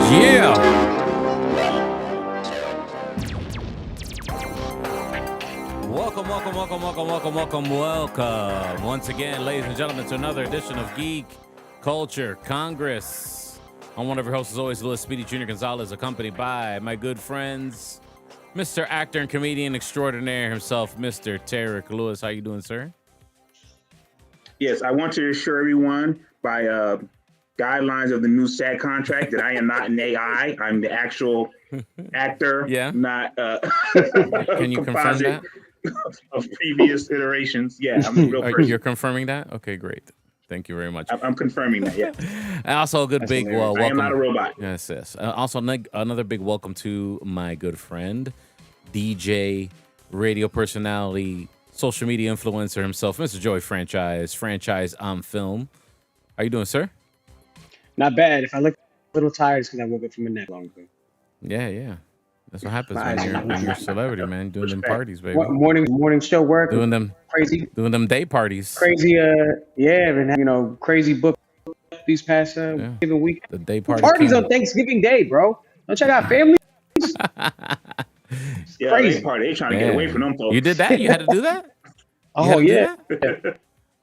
Yeah. Welcome. Once again, ladies and gentlemen, to another edition of Geek Culture Congress. I'm one of your hosts, as always, Louis Speedy Jr. Gonzalez, accompanied by my good friends, Mr. Actor and Comedian Extraordinaire himself, Mr. Tarek Lewis. How you doing, sir? Yes, I want to assure everyone by guidelines of the new SAG contract that I am not an AI. I'm the actual actor, not Can you confirm that? Of previous iterations. Yeah, I'm a real person. You're confirming that? Okay, great. Thank you very much. I'm confirming that, yeah. And also a good big welcome. I am not a robot. Yes. Also another big welcome to my good friend, DJ, radio personality, social media influencer himself, Mr. Joey Franchise on film. How you doing, sir? Not bad. If I look a little tired, it's because I woke up from a nap long ago. Yeah. That's what happens when you're a celebrity, man. Doing them parties, baby. Morning show work. Doing them day parties. Crazy, been crazy book these past given week. The day parties on Thanksgiving Day, bro. Don't y'all got families? Yeah, crazy party. They trying to get away from them folks. You did that? You had to do that? Oh yeah.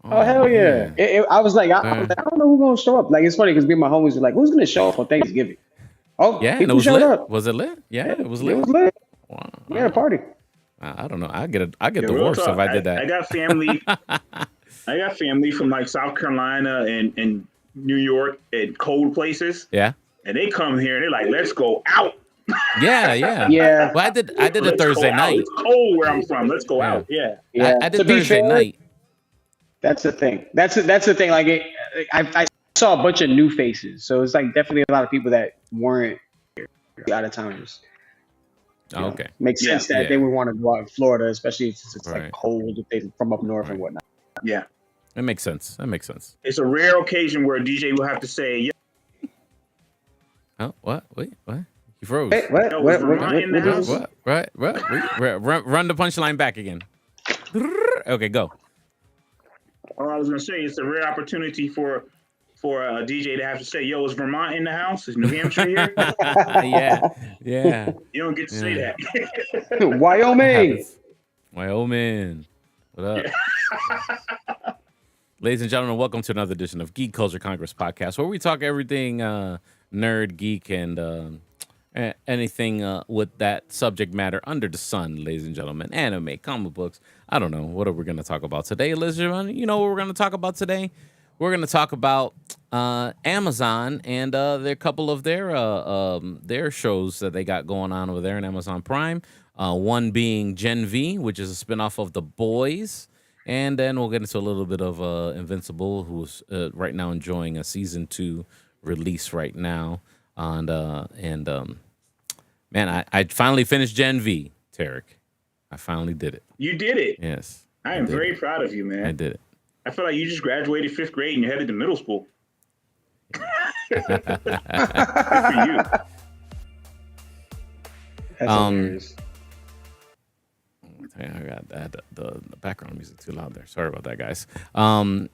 Oh hell yeah! I was like, I don't know who's gonna show up. Like it's funny because me and my homies were like, who's gonna show up on Thanksgiving? Oh yeah, and it was lit. Up. Was it lit? Yeah, it was lit. It was lit. Wow. Yeah, a party. I don't know. I get divorced if I did that. I got family. I got family from like South Carolina and New York and cold places. Yeah. And they come here and they're like, let's go out. Yeah. Well, I did a Thursday night. It's cold where I'm from. Let's go out. Yeah. I did Thursday night. That's the thing. That's the thing. Like I saw a bunch of new faces, so it's like definitely a lot of people that weren't out of towners. Okay. Makes sense that they would want to go out in Florida, especially since it's like cold if they're from up north and whatnot. Yeah. That makes sense. It's a rare occasion where a DJ will have to say, oh, what? Wait, what? You froze. Hey, what? Right. Run the punchline back again. Okay, go. All I was going to say, it's a rare opportunity for a DJ to have to say, yo, is Vermont in the house? Is New Hampshire here? Yeah. You don't get to say that. Wyoming. What up? Yeah. Ladies and gentlemen, welcome to another edition of Geek Culture Congress podcast, where we talk everything nerd, geek, and anything with that subject matter under the sun, ladies and gentlemen. Anime, comic books. I don't know. What are we going to talk about today, ladies and gentlemen? You know what we're going to talk about today? We're going to talk about Amazon and a couple of their shows that they got going on over there in Amazon Prime. One being Gen V, which is a spinoff of The Boys. And then we'll get into a little bit of Invincible, who's right now enjoying a season 2 release right now. Man, I finally finished Gen V, Tarek. I finally did it. You did it. Yes. I am very proud of you, man. I did it. I feel like you just graduated 5th grade and you're headed to middle school. Good for you. That's hilarious. I got the background music too loud there. Sorry about that, guys. I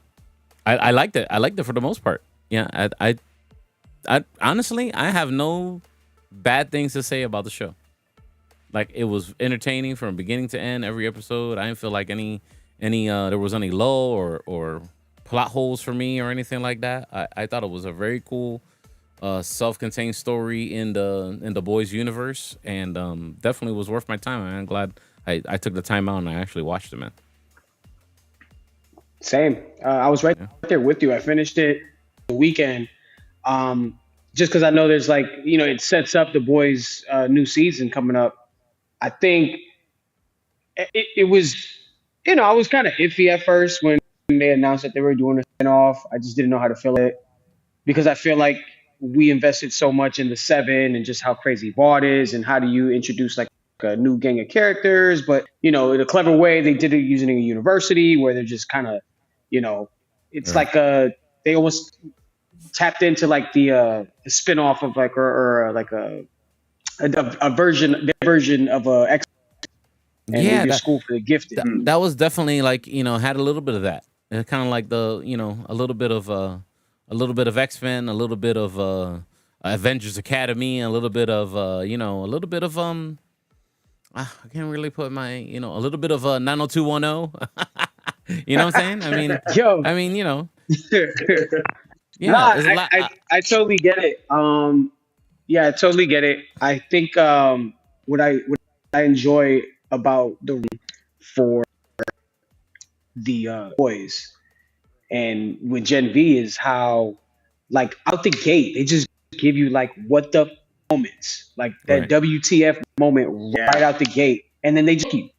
liked it. I liked it for the most part. Yeah, I honestly, I have no bad things to say about the show. Like, it was entertaining from beginning to end. Every episode, I didn't feel like there was any lull or plot holes for me or anything like that. I thought it was a very cool self-contained story in the Boys universe, and definitely was worth my time. I'm glad I took the time out and I actually watched it, man. Same. I was right there with you. I finished it the weekend. Just because I know there's it sets up the Boys' new season coming up. I think it was, I was kind of iffy at first when they announced that they were doing a spinoff. I just didn't know how to feel it because I feel like we invested so much in the 7 and just how crazy Vought is and how do you introduce like a new gang of characters. But, in a clever way, they did it using a university where they're just kind of, it's like they almost tapped into like the spinoff of like or like a version of a X. And school for the gifted. That was definitely like had a little bit of that. Kind of like the a little bit of X-Men, a little bit of Avengers Academy, a little bit of I can't really put my a little bit of 90210. You know what I'm saying? Yo. Yeah, Nah, there's a lot. I totally get it. Yeah, I totally get it. I think what I enjoy about the for the boys and with Gen V is how, like, out the gate they just give you like what the moments, like that Right. WTF moment right out the gate, and then they just keep.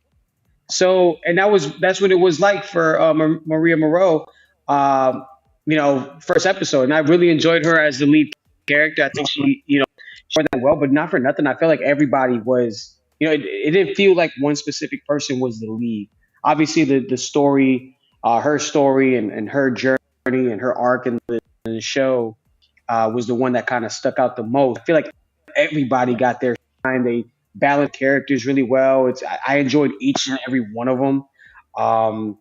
So, and that's what it was like for Maria Moreau, first episode, and I really enjoyed her as the lead character. I think she did that well, but not for nothing. I feel like everybody was, it didn't feel like one specific person was the lead. Obviously, the story, her story, and her journey and her arc in the show was the one that kind of stuck out the most. I feel like everybody got their shine. They balanced characters really well. I enjoyed each and every one of them. It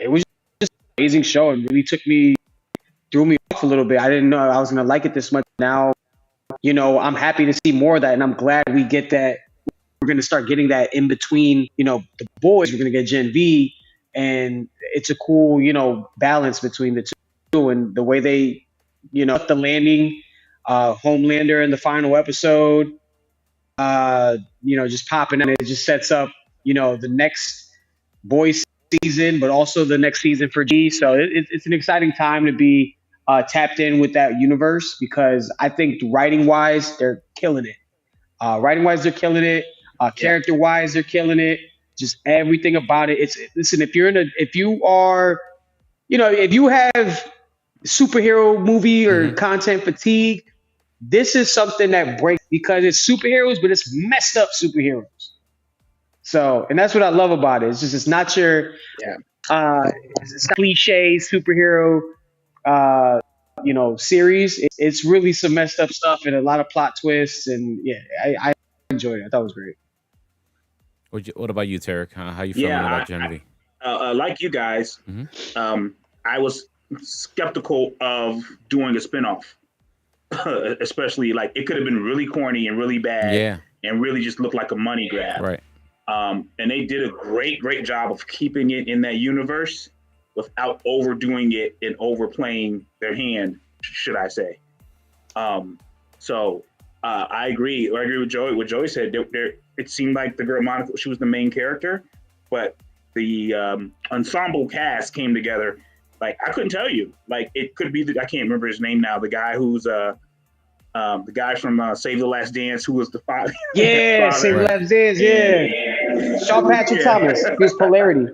was just an amazing show. It really threw me off a little bit. I didn't know I was gonna like it this much. Now, I'm happy to see more of that, and I'm glad we get that. We're gonna start getting that in between, the boys. We're gonna get Gen V, and it's a cool, balance between the two, and the way they, the landing, Homelander in the final episode, just popping out. It just sets up, the next boys season, but also the next season for G. So it's an exciting time to be tapped in with that universe, because I think writing wise, they're killing it. Writing wise, they're killing it. Character wise, they're killing it. Just everything about it. Listen, if you have superhero movie or content fatigue, this is something that breaks, because it's superheroes, but it's messed up superheroes. So, and that's what I love about it. It's not your it's not cliche superhero series. It's really some messed up stuff and a lot of plot twists, and I enjoyed it. I thought it was great. What about you, Tarek? How you feeling about Genevieve? Like you guys, I was skeptical of doing a spinoff, especially like it could have been really corny and really bad, and really just looked like a money grab. Right. And they did a great job of keeping it in that universe without overdoing it and overplaying their hand, should I say. So I agree. I agree with Joey. What Joey said. It seemed like the girl Monica, she was the main character, but the ensemble cast came together. Like, I couldn't tell you. Like, it could be I can't remember his name now. The guy who's the guy from Save the Last Dance, who was the father. Yeah, Save the Last Dance. Yeah, Sean Patrick Thomas. His polarity.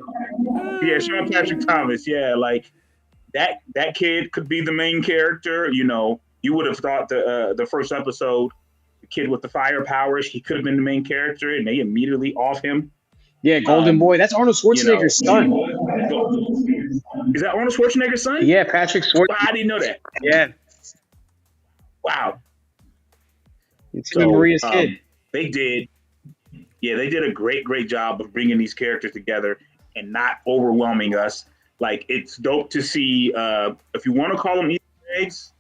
Yeah, Sean Patrick Thomas. Yeah, like that kid could be the main character. You would have thought the first episode, the kid with the fire powers, he could have been the main character, and they immediately off him. Yeah, Golden Boy. That's Arnold Schwarzenegger's son. Is that Arnold Schwarzenegger's son? Yeah, Patrick Schwarzenegger. Wow, I didn't know that. Yeah. Wow. It's Maria's kid. They did a great job of bringing these characters together and not overwhelming us. Like, it's dope to see, if you want to call them Easter eggs,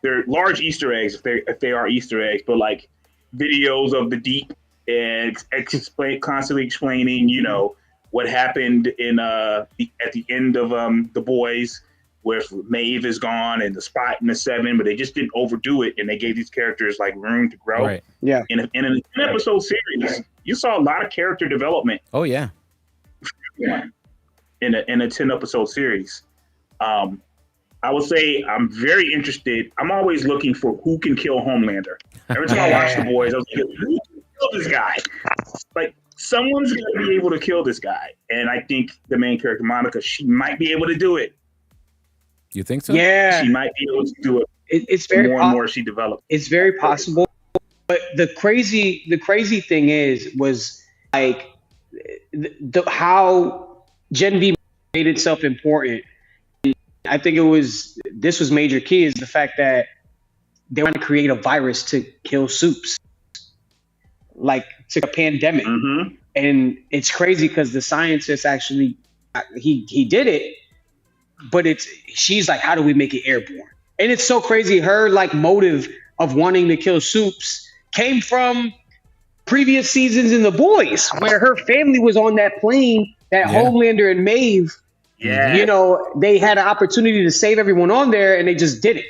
they're large Easter eggs if they are Easter eggs, but like videos of the deep and constantly explaining, what happened at the end of the boys, where Maeve is gone and the Spot and the Seven, but they just didn't overdo it, and they gave these characters like room to grow. Right. Yeah. In a 10-episode series, you saw a lot of character development. Oh yeah. In a 10-episode series. I would say I'm very interested. I'm always looking for who can kill Homelander. Every time I watch The Boys, I was like, who can kill this guy? Like, someone's going to be able to kill this guy. And I think the main character, Monica, she might be able to do it. You think so? Yeah. She might be able to do it. It's very more and more she develops. It's very possible. But the crazy thing was like how Gen V made itself important. I think this was major key, is the fact that they want to create a virus to kill soups, like to a pandemic. Mm-hmm. And it's crazy because the scientist actually, he did it, but she's like, how do we make it airborne? And it's so crazy. Her like motive of wanting to kill Soups came from previous seasons in The Boys, where her family was on that plane that Yeah. Homelander and Maeve, Yeah. you know, they had an opportunity to save everyone on there and they just did it.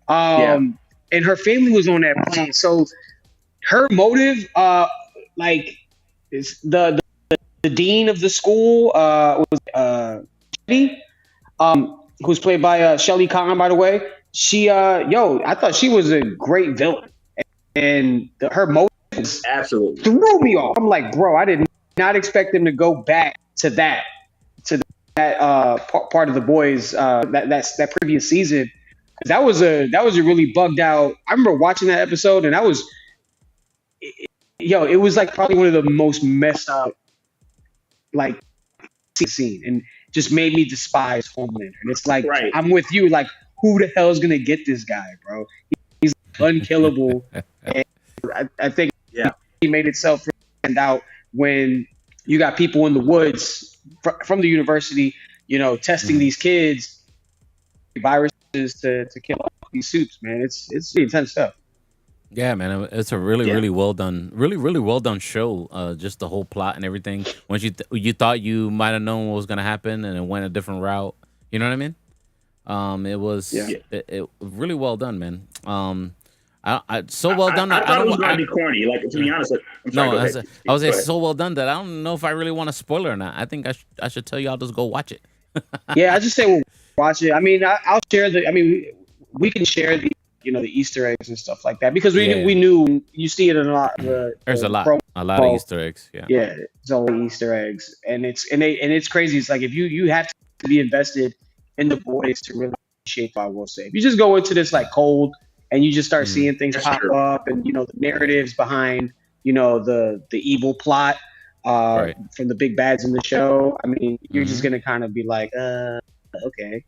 And her family was on that plane. So her motive, like, is the dean of the school was Shelly, who's played by Shelly Khan, by the way. She, I thought she was a great villain, and her motive Absolutely. threw me off. I'm like, bro, I did not expect them to go back to that part of The Boys that previous season. That was a really bugged out. I remember watching that episode, and it was like probably one of the most messed up like scene, and just made me despise Homelander. And it's like, Right. I'm with you. Like, who the hell is gonna get this guy, bro? He's unkillable. And I think he made itself stand out when you got people in the woods from the university, testing these kids, viruses to kill off these Soups, man. It's pretty intense stuff. Yeah, man, it's a really well done, really well done show. Just the whole plot and everything. Once you thought you might have known what was gonna happen, and it went a different route. You know what I mean? It was it really well done, man. I so well done. I thought it was gonna be corny. Like, to be honest, I'm sorry, I was so well done that I don't know if I really want to spoil it or not. I think I should tell y'all just go watch it. Yeah, I just say we'll watch it. I mean, I'll share we can share the Easter eggs and stuff like that, because we knew you see it in a lot. There's a lot of Easter eggs. Yeah, it's all Easter eggs, and it's crazy. It's like, if you have to be invested in The Boys to really appreciate what I will say. If you just go into this like cold and you just start seeing things pop up, and the narratives behind the evil plot from the big bads in the show, I mean, you're just gonna kind of be like, okay.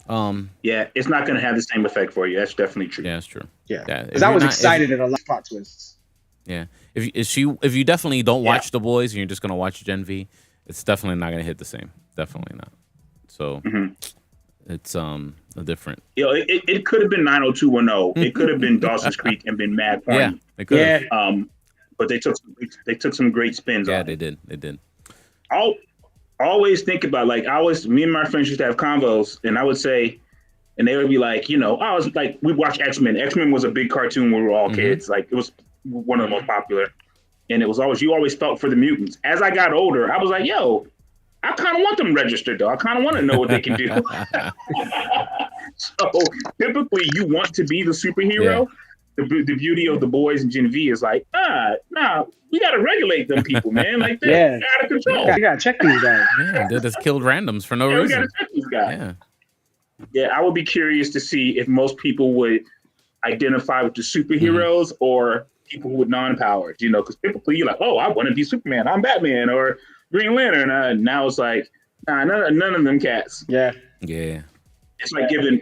It's not going to have the same effect for you. That's definitely true. Yeah, that's true. Yeah, because I was excited at a lot of plot twists. Yeah, if you definitely don't watch The Boys and you're just gonna watch Gen V, it's definitely not gonna hit the same. Definitely not. So it's a different. It could have been 90210. It could have been Dawson's Creek and been mad corny. Yeah, it could have. But they took some great spins. Yeah, on they it. did. I'll always think about, like, me and my friends used to have convos, and I would say, and they would be like, I was like, we watched X-Men. X-Men was a big cartoon when we were all kids. Like, it was one of the most popular, and it was always, you always felt for the mutants. As I got older, I was like, I kind of want them registered, though. I kind of want to know what they can do. So typically, you want to be the superhero. Yeah. The beauty of The Boys and Gen V is like, we got to regulate them people, man. Like, they're out of control. You got to check these guys. Yeah, they just killed randoms for no reason. We got to check these guys. Yeah, I would be curious to see if most people would identify with the superheroes or people with non-powers, because typically you're like, oh, I want to be Superman, I'm Batman, or Green Lantern. Now it's like, none of them cats. Yeah. It's like giving,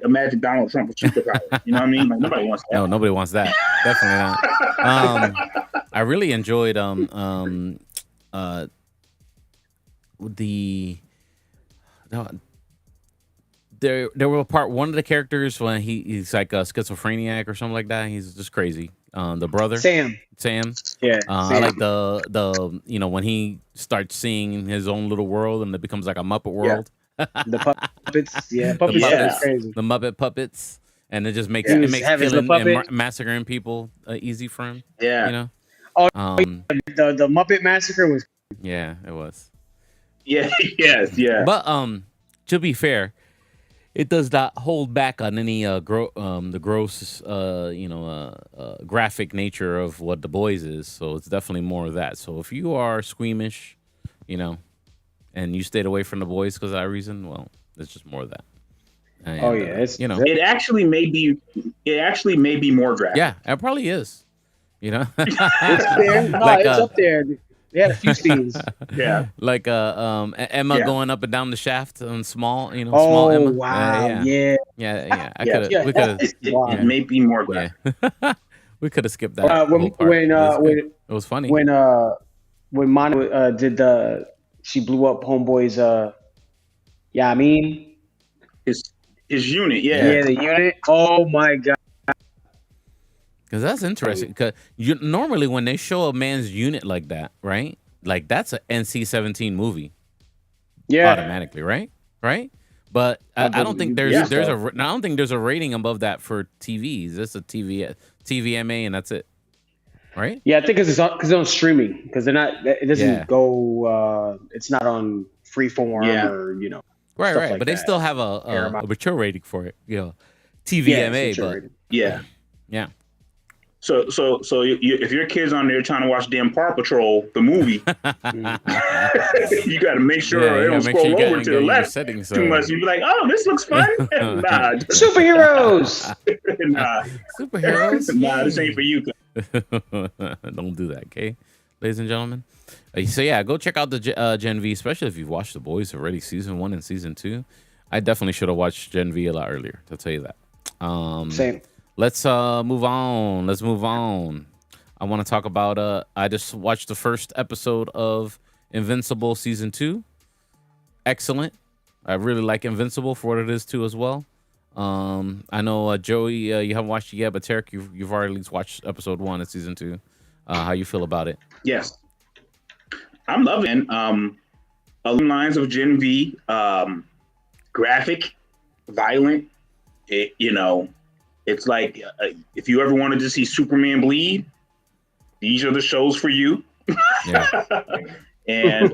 imagine Donald Trump with superpowers. You know what I mean? Like, nobody wants that. No, nobody wants that. Definitely not. I really enjoyed there were one of the characters when he's like a schizophrenic or something like that. He's just crazy. The brother Sam. Yeah. I like the when he starts seeing his own little world and it becomes like a Muppet world. The puppets, puppets is crazy. The Muppet puppets, and it just makes killing and massacring people easy for him. Yeah, the Muppet Massacre was. Yeah, it was. Yeah, yeah. But to be fair, it does not hold back on any the gross graphic nature of what The Boys is. So it's definitely more of that. So if you are squeamish, and you stayed away from The Boys because of that reason, well, it's just more of that. And, it actually may be more graphic. Yeah, it probably is. It's there. No, it's up there. They had a few scenes. Yeah, like Emma going up and down the shaft on small, small Emma. Wow, yeah. We could have. It may be more graphic. Yeah. We could have skipped that. When it was funny. When Monica did she blew up Homeboy's. His unit, yeah. Yeah, the unit. Oh my god. Because that's interesting. Because you normally when they show a man's unit like that, right? Like that's an NC-17 movie Yeah, automatically, right? Right? But I I don't think believe there's so. I don't think there's a rating above that for TVs. It's a TVMA and that's it, right? Yeah, I think because it's on streaming because they're not. It Yeah. doesn't go. It's not on Freeform Yeah. or Right, stuff right. like But they that. still have a Paramount. mature rating for it, Yeah, it's TVMA, mature but rated. Yeah. yeah. So if your kid's on there trying to watch damn Paw Patrol, the movie, Mm. you got to make Yeah, sure they you gotta don't make sure scroll over to the your left settings too much. You be like, oh, this looks fun. Nah, Superheroes. nah, Superheroes. nah, this ain't for you. Don't do that, okay, ladies and gentlemen. So yeah, go check out the Gen V, especially if you've watched The Boys already, season 1 and season 2. I definitely should have watched Gen V a lot earlier. To tell you that. Same. Let's move on. Let's move on. I want to talk about. I just watched the first episode of Invincible season 2. Excellent. I really like Invincible for what it is too as well. I know Joey, you haven't watched it yet, but Tarek, you've already at least watched episode 1 of season 2. How you feel about it? Yes, I'm loving. Along lines of Gen V, graphic, violent. It's like if you ever wanted to see Superman bleed, these are the shows for you. Yeah. and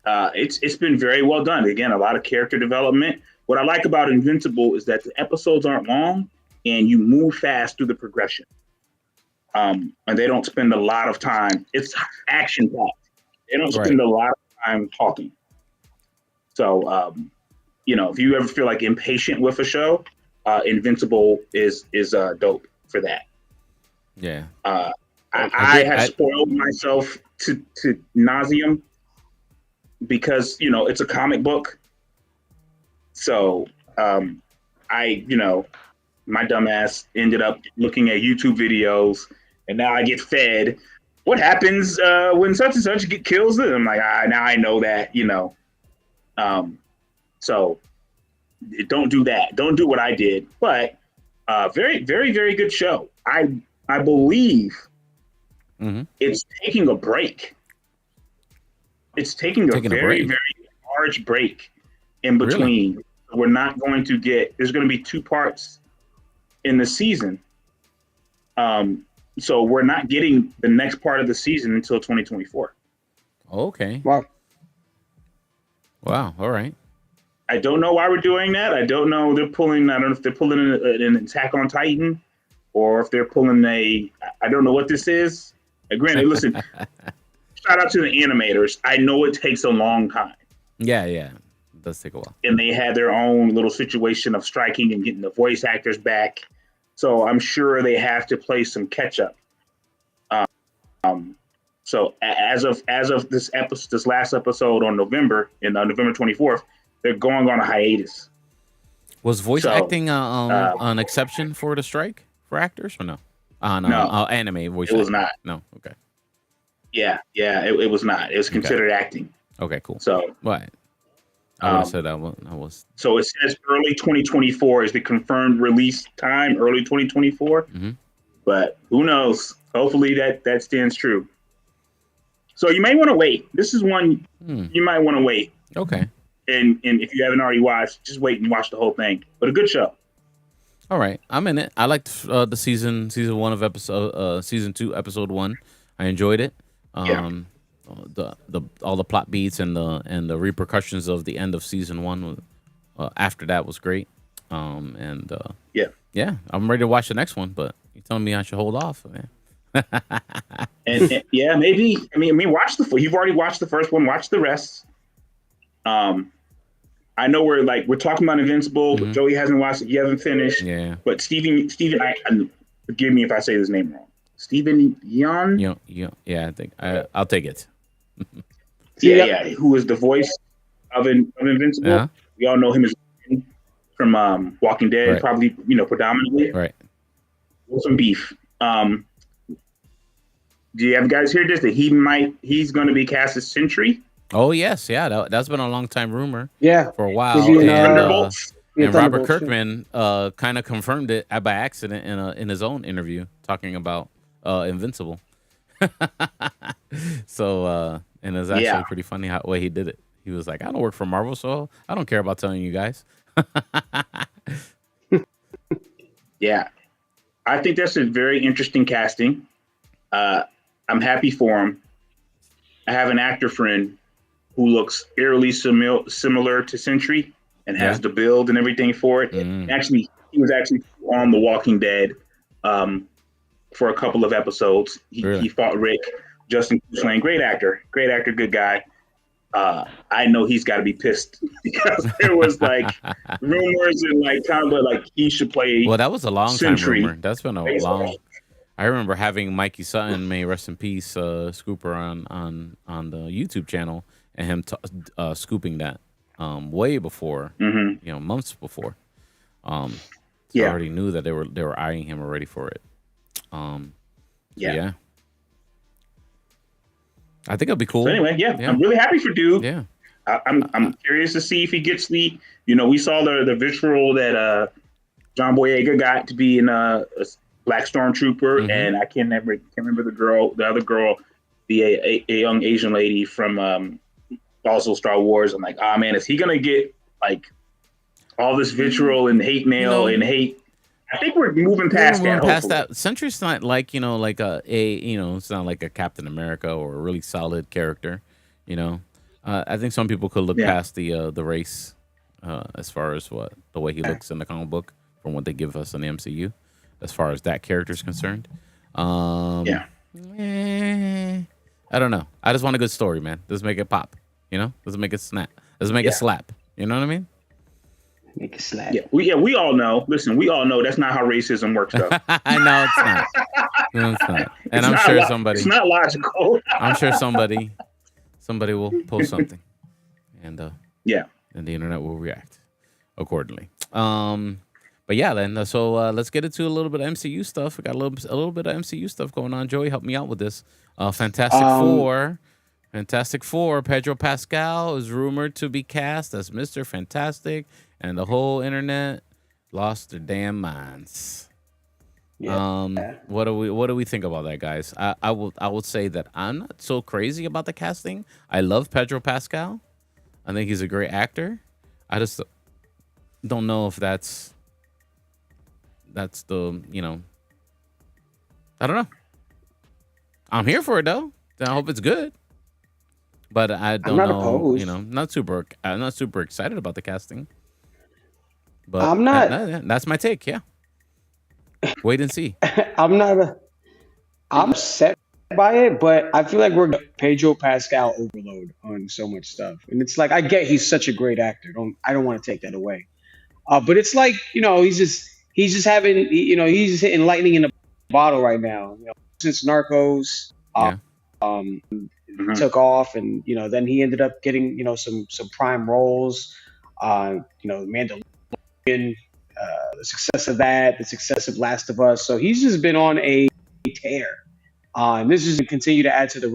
it's been very well done. Again, a lot of character development. What I like about Invincible is that the episodes aren't long and you move fast through the progression. And they don't spend a lot of time. It's action packed. They don't spend a lot of time talking. So, if you ever feel like impatient with a show, Invincible is dope for that. Yeah. I had spoiled myself to nauseum because it's a comic book. So my dumbass ended up looking at YouTube videos, and now I get fed. What happens when such and such kills them? I'm like, now I know that. So don't do that. Don't do what I did. But very, very, very good show. I believe it's taking a break. It's taking a very, very large break in between. Really? We're not going to get. There's going to be 2 parts in the season. So we're not getting the next part of the season until 2024. Okay. Wow. All right. I don't know why we're doing that. I don't know. I don't know if they're pulling an Attack on Titan, or if they're pulling I don't know what this is. Granted, listen, shout out to the animators. I know it takes a long time. Yeah. It does take a while. And they had their own little situation of striking and getting the voice actors back. So I'm sure they have to play some catch up. So as of this last episode on November 24th, they're going on a hiatus. Was voice acting an exception for the strike for actors or no? No, anime voice. It was not. No, okay. Yeah, it was not. It was considered acting. Okay, cool. So, right. I would have said I was. So it says early 2024 is the confirmed release time. Early 2024, but who knows? Hopefully that stands true. So you may want to wait. This is one you might want to wait. Okay. And if you haven't already watched, just wait and watch the whole thing. But a good show. All right, I'm in it. I liked the season 1 of season 2, episode 1. I enjoyed it. The all the plot beats and the repercussions of the end of season 1 after that was great. Yeah, I'm ready to watch the next one. But you're telling me I should hold off, man. and yeah, maybe. I mean, watch you've already watched the first one. Watch the rest. I know we're talking about Invincible, but Joey hasn't watched it. You haven't finished. Yeah. But Steven, forgive me if I say his name wrong. Steven Yeun? Yeah, I think I'll take it. Yeah. Who is the voice of Invincible? Yeah. We all know him as from Walking Dead, probably predominantly. Right. With some beef. Do you have guys hear this? That he's going to be cast as Sentry? Oh yes, yeah, that's been a long time rumor Yeah, for a he'll while, be in Thunderbolts. and Robert Thunderbolts. Yeah. Kirkman kind of confirmed it by accident in his own interview talking about Invincible. So and it's Yeah, actually pretty funny how way he did it. He was like, "I don't work for Marvel, so I don't care about telling you guys." yeah. I think that's a very interesting casting. Uh, I'm happy for him. I have an actor friend who looks eerily similar to Sentry and Yeah. has the build and everything for it. Mm. Actually, he was actually on The Walking Dead um, for a couple of episodes. Really? He fought Rick. Justin Swain, great actor, good guy. I know he's got to be pissed because there was like rumors and like kind of like he should play Well, that was a long time Sentry. rumor. That's been a long. I remember having Mikey Sutton, may rest in peace, Scooper on the YouTube channel, and him scooping that way before, months before. So I already knew that they were eyeing him already for it. Yeah. I think it'll be cool. So anyway, I'm really happy for Dude. Yeah. I'm curious to see if he gets the. We saw the visual that John Boyega got to be in a Black Stormtrooper, and I can't remember the other girl, a young Asian lady from also Star Wars. I'm like, oh man, is he gonna get like all this vitriol and hate mail and hate? I think we're moving past that. Sentry's not like it's not like a Captain America or a really solid character. I think some people could look past the race as far as the way he looks in the comic book from what they give us in the MCU, as far as that character is concerned. I don't know. I just want a good story, man. Let's make it pop. Let's make it snap. Let's make it slap. You know what I mean? Make it slap. Yeah, we all know. Listen, we all know that's not how racism works, though. I know it's not. No, it's not. And I'm sure somebody. It's not logical. I'm sure somebody will post something, and and the internet will react accordingly. But yeah, then so let's get into a little bit of MCU stuff. We got a little bit of MCU stuff going on. Joey, help me out with this. Fantastic Four. Pedro Pascal is rumored to be cast as Mr. Fantastic, and the whole internet lost their damn minds. Yeah. What do we think about that, guys? I would say that I'm not so crazy about the casting. I love Pedro Pascal. I think he's a great actor. I just don't know if that's the I don't know. I'm here for it though. I hope it's good. But I don't know. Opposed. I'm not super excited about the casting. But I'm not. That's my take. Yeah. Wait and see. I'm upset by it, but I feel like we're Pedro Pascal overload on so much stuff, and it's like I get he's such a great actor. I don't want to take that away. But it's like he's just having he's just hitting lightning in a bottle right now. Since Narcos took off, and then he ended up getting some prime roles. Mandalorian. The success of that, the success of Last of Us. So he's just been on a tear. And this is going to continue to add to the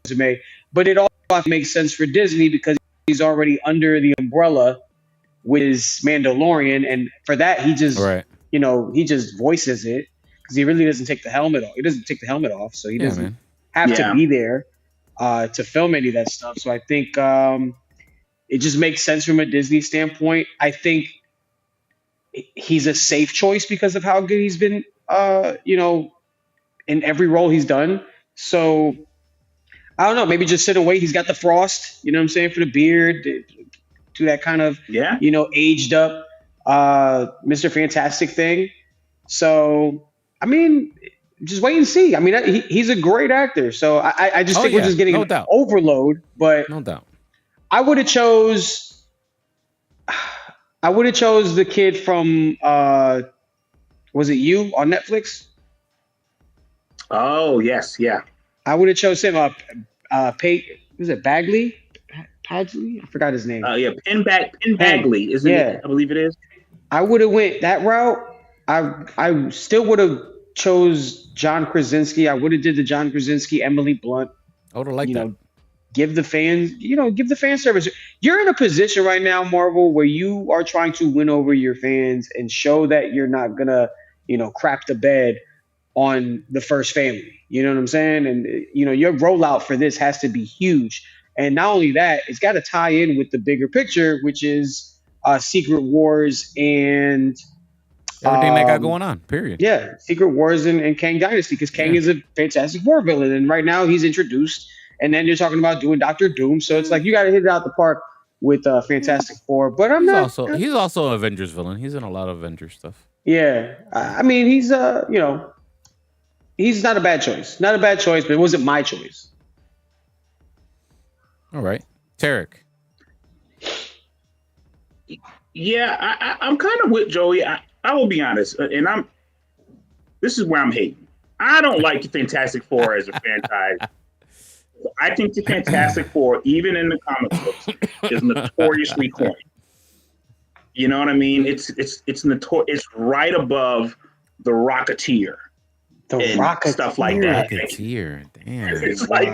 resume. But it all makes sense for Disney because he's already under the umbrella with his Mandalorian. And for that, he just, he just voices it because he really doesn't take the helmet off. He doesn't take the helmet off. So he doesn't have to be there to film any of that stuff. So I think it just makes sense from a Disney standpoint. I think he's a safe choice because of how good he's been, in every role he's done. So I don't know, maybe just sit and wait. He's got the frost, you know what I'm saying, for the beard, do that kind of, aged up Mr. Fantastic thing. So, I mean, just wait and see. I mean, he's a great actor. So I just think we're just getting an overload. But no doubt. I would have chose the kid from was it You on Netflix? Oh yes, yeah. I would have chose him. Was it Bagley? Padgley? I forgot his name. Penn Bagley, isn't it? I believe it is. I would have went that route. I still would have chose John Krasinski. I would have did the John Krasinski, Emily Blunt. I would have liked that. give the fans, give the fan service. You're in a position right now, Marvel, where you are trying to win over your fans and show that you're not gonna, crap the bed on the first family. You know what I'm saying? And your rollout for this has to be huge. And not only that, it's got to tie in with the bigger picture, which is Secret Wars and Everything they got um, going on. Period. yeah, Secret Wars and Kang Dynasty, because Kang Yeah. is a Fantastic Four villain, and right now he's introduced, and then you're talking about doing Doctor Doom, so it's like you got to hit it out the park with Fantastic Four. But I'm He's not. also he's also an Avengers villain. He's in a lot of Avengers stuff. Yeah, I mean he's he's not a bad choice, not a bad choice, but it wasn't my choice. All right, Tarek. Yeah, I'm kind of with Joey. I will be honest, and this is where I'm hating. I don't like the Fantastic Four as a franchise. I think the Fantastic Four, even in the comic books, is notoriously corny. You know what I mean? It's right above the Rocketeer. The and Rocketeer, stuff like that. Rocketeer, damn. It's like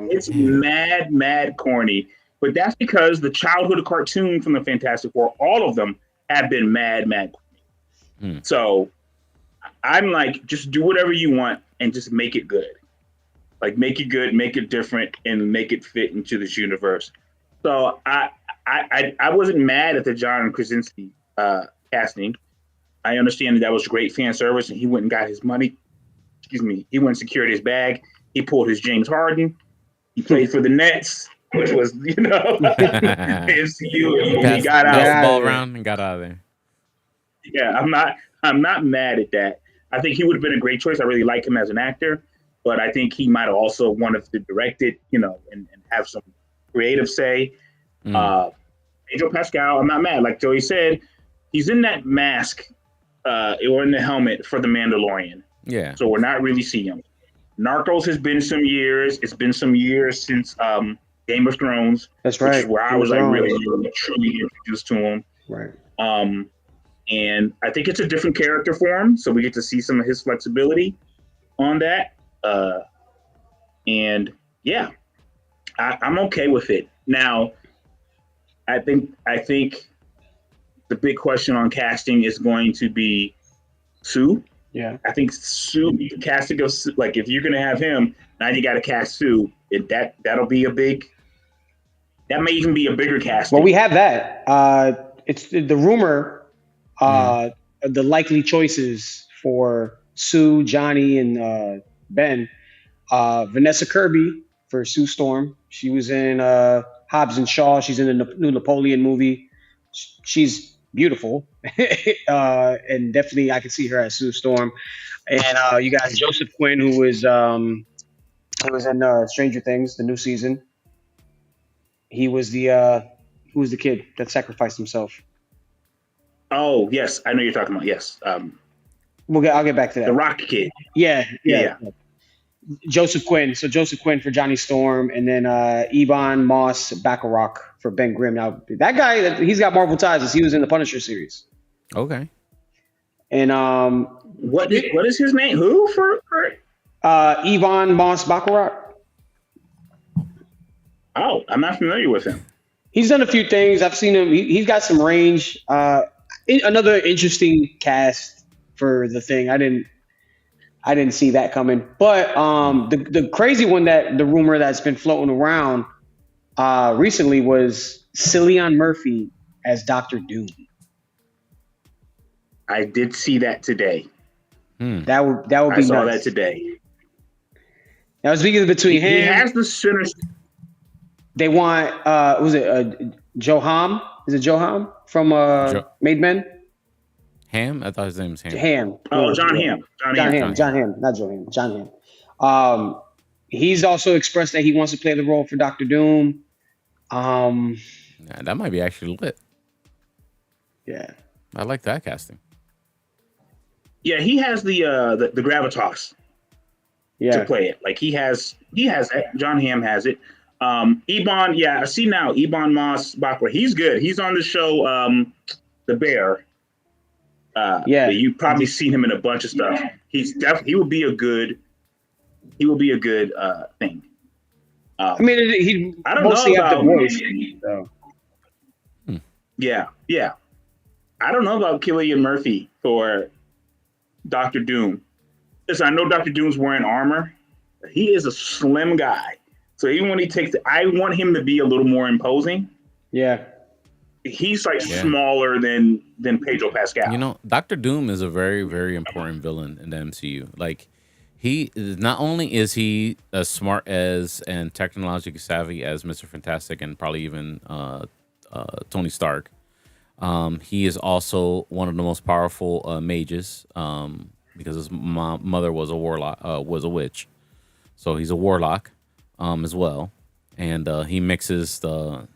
it's mad corny. But that's because the childhood cartoon from the Fantastic Four, all of them have been mad corny. So I'm like, just do whatever you want and just make it good. Like make it good, make it different, and make it fit into this universe. So I wasn't mad at the John Krasinski casting. I understand that was great fan service, and he went and got his money. Excuse me. He went and secured his bag. He pulled his James Harden. He played for the Nets, which was MCU. And he got out. Passed the ball around and got out of there. Yeah, I'm not mad at that. I think he would have been a great choice. I really like him as an actor, but I think he might have also wanted to direct it, and have some creative say. Pedro Pascal, I'm not mad. Like Joey said, he's in that mask or in the helmet for the Mandalorian. Yeah. So we're not really seeing him. Narcos has been some years. It's been some years since Game of Thrones. That's right. Which is where I was like really truly introduced to him. Right. And I think it's a different character for him, so we get to see some of his flexibility on that. And yeah, I'm okay with it. Now, I think the big question on casting is going to be Sue. Yeah. I think Sue, casting of Sue, like if you're gonna have him, now you got to cast Sue. That'll be that may even be a bigger casting. Well, we have that. It's the rumor. The likely choices for Sue, Johnny, and Ben. Vanessa Kirby for Sue Storm. She was in Hobbs and Shaw. She's in the new Napoleon movie. She's beautiful, and definitely I can see her as Sue Storm. And you got Joseph Quinn, who was in Stranger Things, the new season. He was who was the kid that sacrificed himself? Oh yes, I know you're talking about. Yes, I'll get back to that. The Rock Kid. Yeah. Joseph Quinn. So Joseph Quinn for Johnny Storm, and then Ebon Moss Bacharach for Ben Grimm. Now that guy, he's got Marvel ties, as he was in the Punisher series. Okay. And what is his name? Who for Ebon Moss Bacharach? Oh, I'm not familiar with him. He's done a few things. I've seen him. He's got some range. Another interesting cast for the thing. I didn't see that coming. But the crazy one, that the rumor that's been floating around recently was Cillian Murphy as Dr. Doom. I did see that today. That would be I saw nuts. that today. Now speaking between him, he has the center. They want was it Joe Ham? Is it Joe Ham from Made Men? Ham? I thought his name was Ham. Ham. Oh, John Hamm. John Hamm, not Joe Ham. John Hamm. He's also expressed that he wants to play the role for Dr. Doom. Yeah, that might be actually lit. Yeah, I like that casting. Yeah, he has the gravitas to play it. Like he has that. John Hamm has it. Ebon, I see now. Ebon Moss Bacharach. He's good. He's on the show The Bear. You've probably seen him in a bunch of stuff. He would be a good thing. I mean, he I don't know mostly have the about. voice. So. Yeah. I don't know about Cillian Murphy for Doctor Doom. Listen, I know Doctor Doom's wearing armor. He is a slim guy, so even when he takes it, I want him to be a little more imposing. Yeah. He's like smaller than Pedro Pascal. You know, Doctor Doom is a very, very important villain in the MCU. Like, he not only is he as smart as and technologically savvy as Mr. Fantastic and probably even Tony Stark, he is also one of the most powerful mages because his mother was a warlock, was a witch, so he's a warlock as well, and he mixes the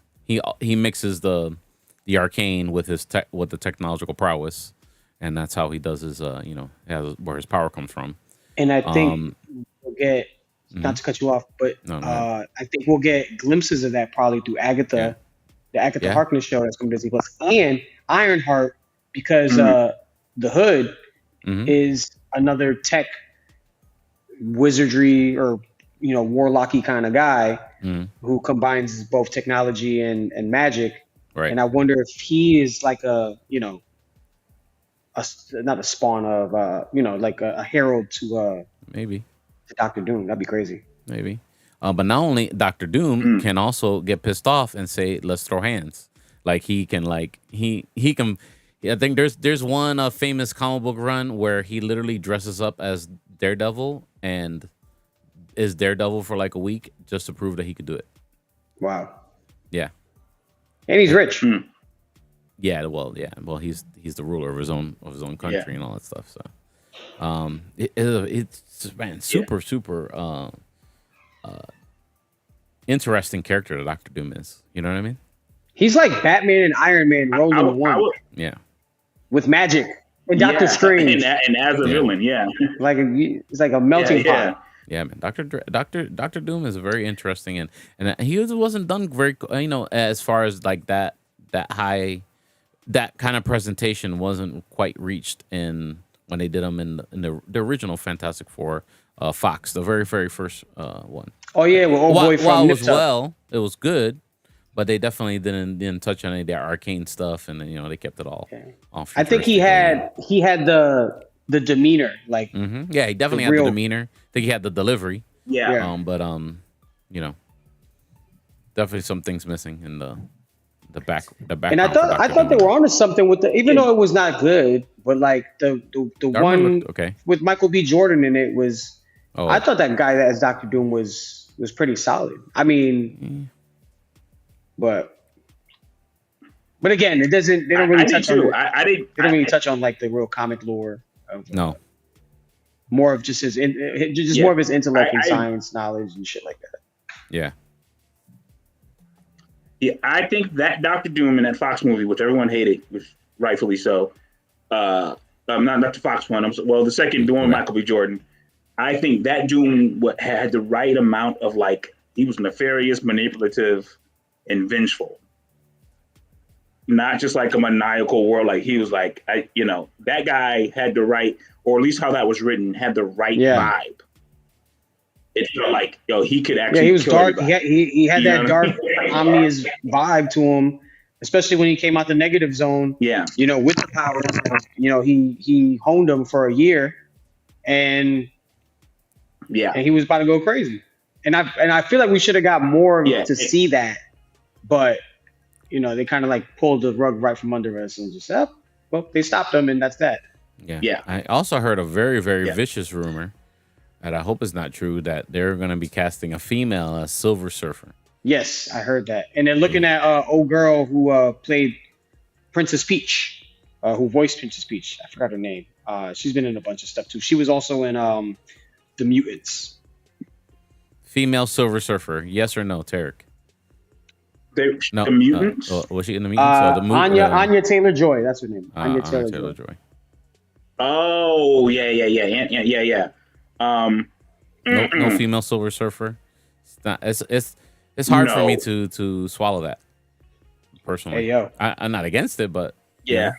the arcane with with the technological prowess, and that's how he does his where his power comes from. And I think we'll get, not to cut you off, but I think we'll get glimpses of that probably through Agatha, the Agatha Harkness show that's going to Disney Plus, and Ironheart, because the Hood is another tech wizardry or warlocky kind of guy who combines both technology and magic. Right. And I wonder if he is like not a spawn of like a herald to maybe to Doctor Doom. That'd be crazy. Maybe. But not only Doctor Doom can also get pissed off and say, "Let's throw hands." Like he can, he can. I think there's one famous comic book run where he literally dresses up as Daredevil and is Daredevil for like a week just to prove that he could do it. Wow. Yeah. And he's rich. Yeah. Well, he's the ruler of his own country and all that stuff. So, it's super interesting character that Doctor Doom is. You know what I mean? He's like Batman and Iron Man rolled into one. Yeah. With magic and Doctor Strange and as a villain, like it's like a melting pot. Yeah, man. Doctor Doom is very interesting, and he wasn't done very, as far as like that kind of presentation wasn't quite reached in when they did him in the original Fantastic Four, Fox, the very first one. Oh yeah, well, old boy from it was good, but they definitely didn't touch on any of their arcane stuff, and they kept it all. I think he had the demeanor, like yeah, he definitely had the demeanor. I think he had the delivery. Yeah. But definitely some things missing in the back. And I thought they were onto something with even though it was not good, but like the one with Michael B. Jordan in it was. Oh. I thought that guy as Doctor Doom was pretty solid. I mean, but again, it doesn't. They don't really touch on. They don't really touch on like the real comic lore. No. More of just his more of his intellect and science knowledge and shit like that. Yeah. Yeah, I think that Doctor Doom in that Fox movie, which everyone hated, which rightfully so. Not the Fox one. The second Doom, Michael B. Jordan. I think that Doom had the right amount of he was nefarious, manipulative, and vengeful. Not just like a maniacal world. Like he was that guy had the right, or at least how that was written, had the right vibe. It felt like he could actually. Yeah, he was kill dark. Everybody. He had that dark, ominous vibe to him, especially when he came out the negative zone. Yeah, with the powers. He honed them for a year, and and he was about to go crazy. And I feel like we should have got more to see that, but they kind of pulled the rug right from under us and just they stopped him, and that's that. Yeah. I also heard a very, very vicious rumor, and I hope it's not true, that they're going to be casting a female as Silver Surfer. Yes, I heard that. And they're looking at old girl who played Princess Peach, who voiced Princess Peach. I forgot her name. She's been in a bunch of stuff too. She was also in The Mutants. Female Silver Surfer, yes or no, Tarek? No, The Mutants? Was she in The Mutants? Anya Taylor-Joy, that's her name. Anya Taylor-Joy. Oh, yeah. No female Silver Surfer. It's hard for me to swallow that personally. Hey yo, I'm not against it, but yeah.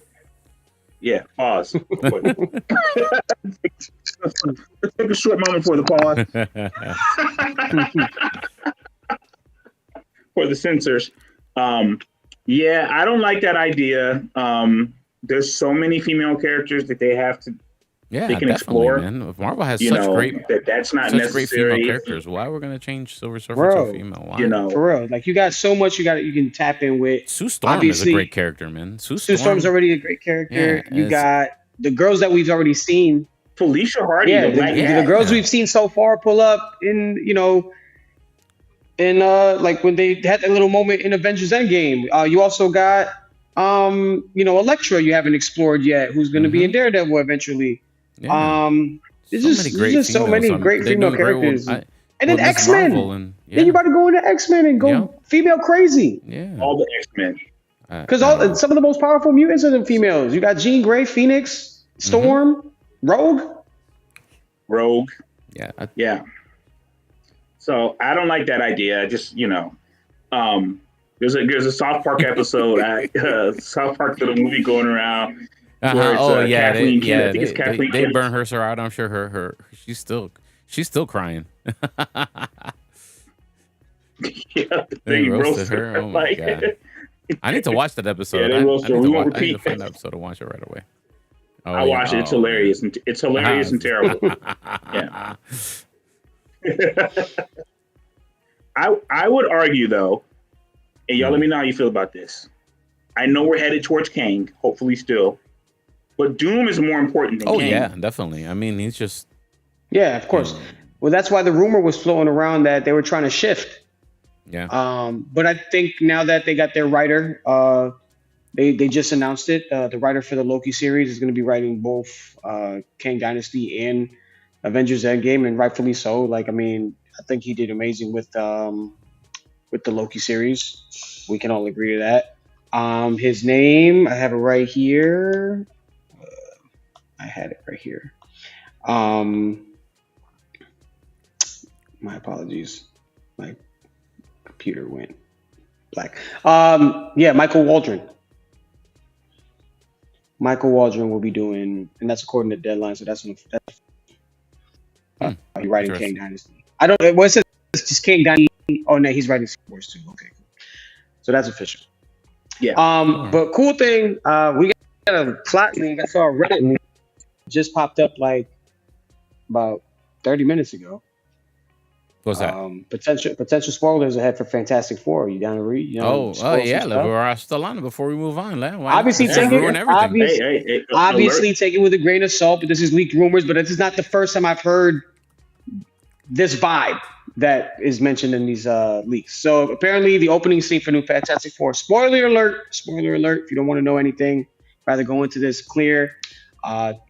Pause. Let's take a short moment for the pause. for the censors. Yeah, I don't like that idea. There's so many female characters that they can definitely, explore. man. If Marvel has That's not such great female necessary. characters, why we're gonna change Silver Surfer to a female? Why? For real. Like you got so much you can tap in with. Sue Storm is a great character, man. Sue Storm's already a great character. Yeah, you got the girls that we've already seen. Felicia Hardy, the girls we've seen so far pull up in, like when they had that little moment in Avengers Endgame. You also got Elektra you haven't explored yet, who's going to be in Daredevil eventually. Yeah. There's so many great female characters. And then X-Men. Then you about to go into X-Men and go female crazy. Yeah. All the X-Men. Because some of the most powerful mutants are the females. You got Jean Grey, Phoenix, Storm, Rogue. Yeah. So I don't like that idea. Just there's a South Park episode, South Park little movie going around. Kathleen Kathleen. They burn her out. I'm sure her she's still crying. They roasted her. Oh my god! I need to watch that episode. Yeah, they roasted her. We won't repeat. I need to find that episode and watch it right away. I watched it. It's hilarious. It's hilarious and terrible. Yeah. I would argue though, and y'all let me know how you feel about this. I know we're headed towards Kang, hopefully still, but Doom is more important than Kang. Oh yeah, definitely. I mean, he's just. Yeah, of course. Well, that's why the rumor was floating around that they were trying to shift. Yeah. But I think now that they got their writer, they just announced it. The writer for the Loki series is going to be writing both Kang Dynasty and Avengers Endgame, and rightfully so. Like, I mean, I think he did amazing with the Loki series. We can all agree to that. His name, I have it right here. I had it right here. My apologies. My computer went black. Michael Waldron. Michael Waldron will be doing, and that's according to Deadline. So that's he's writing Kang Dynasty. I don't. What is it? It's just Kang Dynasty. Oh no, he's writing Star Wars too. Okay, cool. So that's official. Yeah. But cool thing, we got a plot link. I saw a Reddit link just popped up like about 30 minutes ago. What's that? Potential spoilers ahead for Fantastic Four. You down to read? Yeah. We're still on it before we move on. Obviously, take it with a grain of salt. But this is leaked rumors. But this is not the first time I've heard this vibe that is mentioned in these leaks. So apparently, the opening scene for New Fantastic Four. Spoiler alert! Spoiler alert! If you don't want to know anything, rather go into this clear.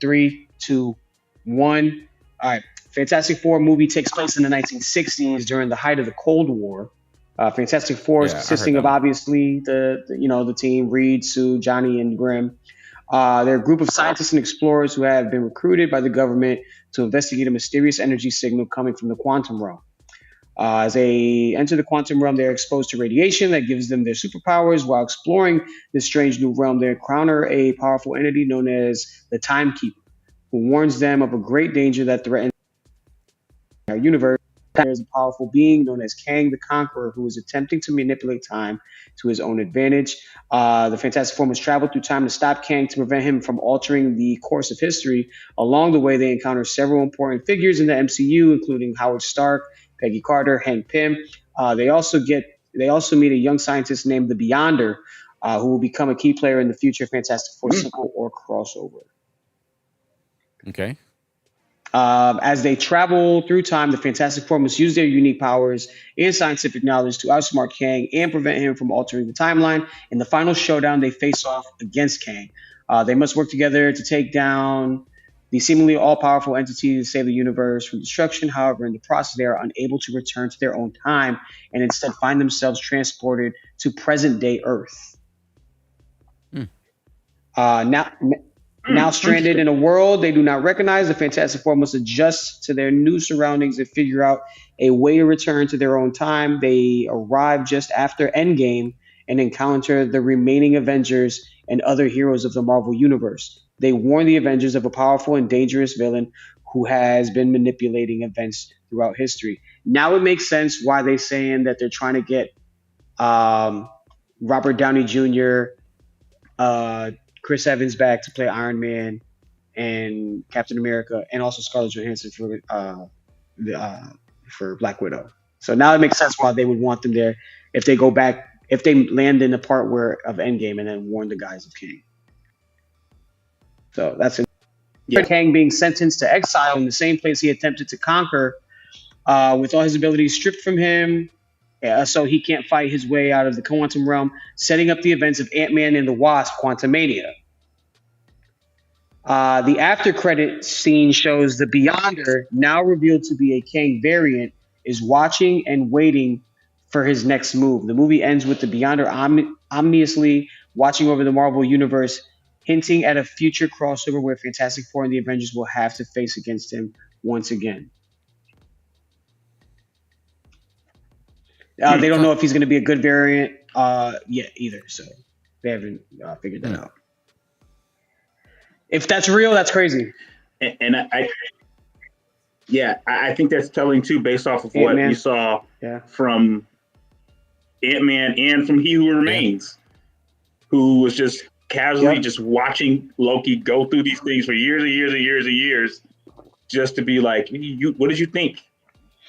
3, 2, 1. All right. Fantastic Four movie takes place in the 1960s during the height of the Cold War. Fantastic Four is consisting of obviously the team Reed, Sue, Johnny, and Grimm. They're a group of scientists and explorers who have been recruited by the government to investigate a mysterious energy signal coming from the quantum realm. As they enter the quantum realm, they're exposed to radiation that gives them their superpowers. While exploring this strange new realm, they encounter a powerful entity known as the Timekeeper, who warns them of a great danger that threatens our universe. There is a powerful being known as Kang the Conqueror, who is attempting to manipulate time to his own advantage. The Fantastic Four must travel through time to stop Kang to prevent him from altering the course of history. Along the way, they encounter several important figures in the MCU, including Howard Stark, Peggy Carter, Hank Pym. They also meet a young scientist named the Beyonder, who will become a key player in the future Fantastic Four sequel or crossover. Okay. As they travel through time, the Fantastic Four must use their unique powers and scientific knowledge to outsmart Kang and prevent him from altering the timeline. In the final showdown, they face off against Kang. They must work together to take down the seemingly all-powerful entity to save the universe from destruction. However, in the process, they are unable to return to their own time and instead find themselves transported to present-day Earth. Now stranded in a world they do not recognize, the Fantastic Four must adjust to their new surroundings and figure out a way to return to their own time. They arrive just after Endgame and encounter the remaining Avengers and other heroes of the Marvel Universe. They warn the Avengers of a powerful and dangerous villain who has been manipulating events throughout history. Now it makes sense why they're saying that they're trying to get Um, Robert Downey Jr., uh, Chris Evans back to play Iron Man and Captain America, and also Scarlett Johansson the, uh, for Black Widow. So now it makes sense why they would want them there if they go back, if they land in the part where of Endgame and then warn the guys of Kang. So that's Yeah. Kang being sentenced to exile in the same place he attempted to conquer, with all his abilities stripped from him, so he can't fight his way out of the quantum realm, setting up the events of Ant-Man and the Wasp: Quantumania. The after credit scene shows the Beyonder, now revealed to be a Kang variant, is watching and waiting for his next move. The movie ends with the Beyonder ominously watching over the Marvel Universe, hinting at a future crossover where Fantastic Four and the Avengers will have to face against him once again. They don't know if he's going to be a good variant yet either, so they haven't figured that out. If that's real, that's crazy. And I think that's telling too, based off of what Ant-Man. you saw from Ant-Man and from He Who Remains, who was just casually just watching Loki go through these things for years and years and years and years, just to be like, what did you think?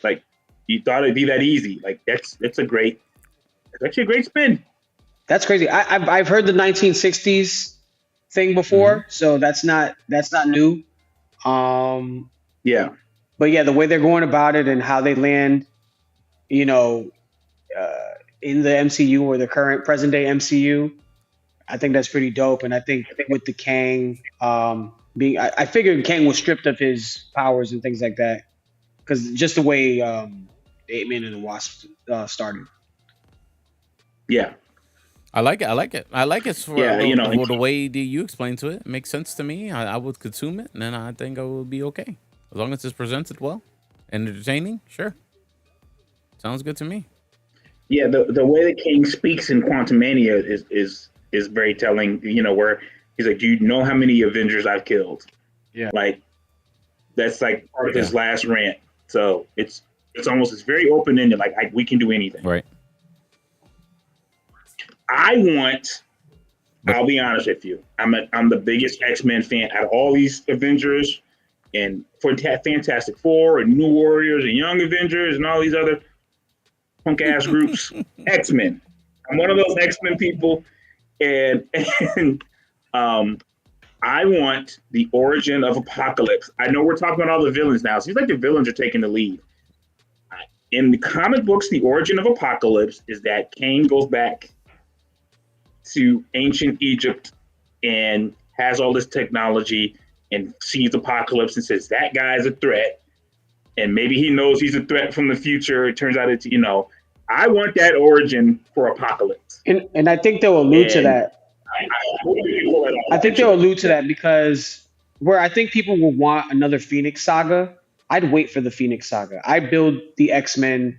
Like, you thought it'd be that easy? Like, it's actually a great spin. That's crazy. I've heard the 1960s thing before, so that's not new. Yeah. But yeah, the way they're going about it and how they land, in the MCU or the current present day MCU, I think that's pretty dope. And I think with the Kang I figured Kang was stripped of his powers and things like that, because just the way Ant-Man and the Wasp started. Yeah. I like it. I like it for the way that you explained to it. It makes sense to me. I would consume it, and then I think I would be okay. As long as it's presented well and entertaining, sure. Sounds good to me. Yeah, the way that Kang speaks in Quantumania is very telling, where he's like, do you know how many Avengers I've killed? Yeah. Like, that's like part of his last rant. So it's very open-ended, like we can do anything. Right. I'll be honest with you. I'm the biggest X-Men fan out of all these Avengers, and for Fantastic Four and New Warriors and Young Avengers and all these other punk ass groups. X-Men. I'm one of those X-Men people, and I want the origin of Apocalypse. I know we're talking about all the villains now. It seems like the villains are taking the lead. In the comic books, the origin of Apocalypse is that Kang goes back to ancient Egypt and has all this technology and sees Apocalypse and says, that guy's a threat. And maybe he knows he's a threat from the future. It turns out it's, I want that origin for Apocalypse. And I think they'll allude to that. I think they'll allude to that because where I think people will want another Phoenix Saga, I'd wait for the Phoenix Saga. I'd build the X-Men.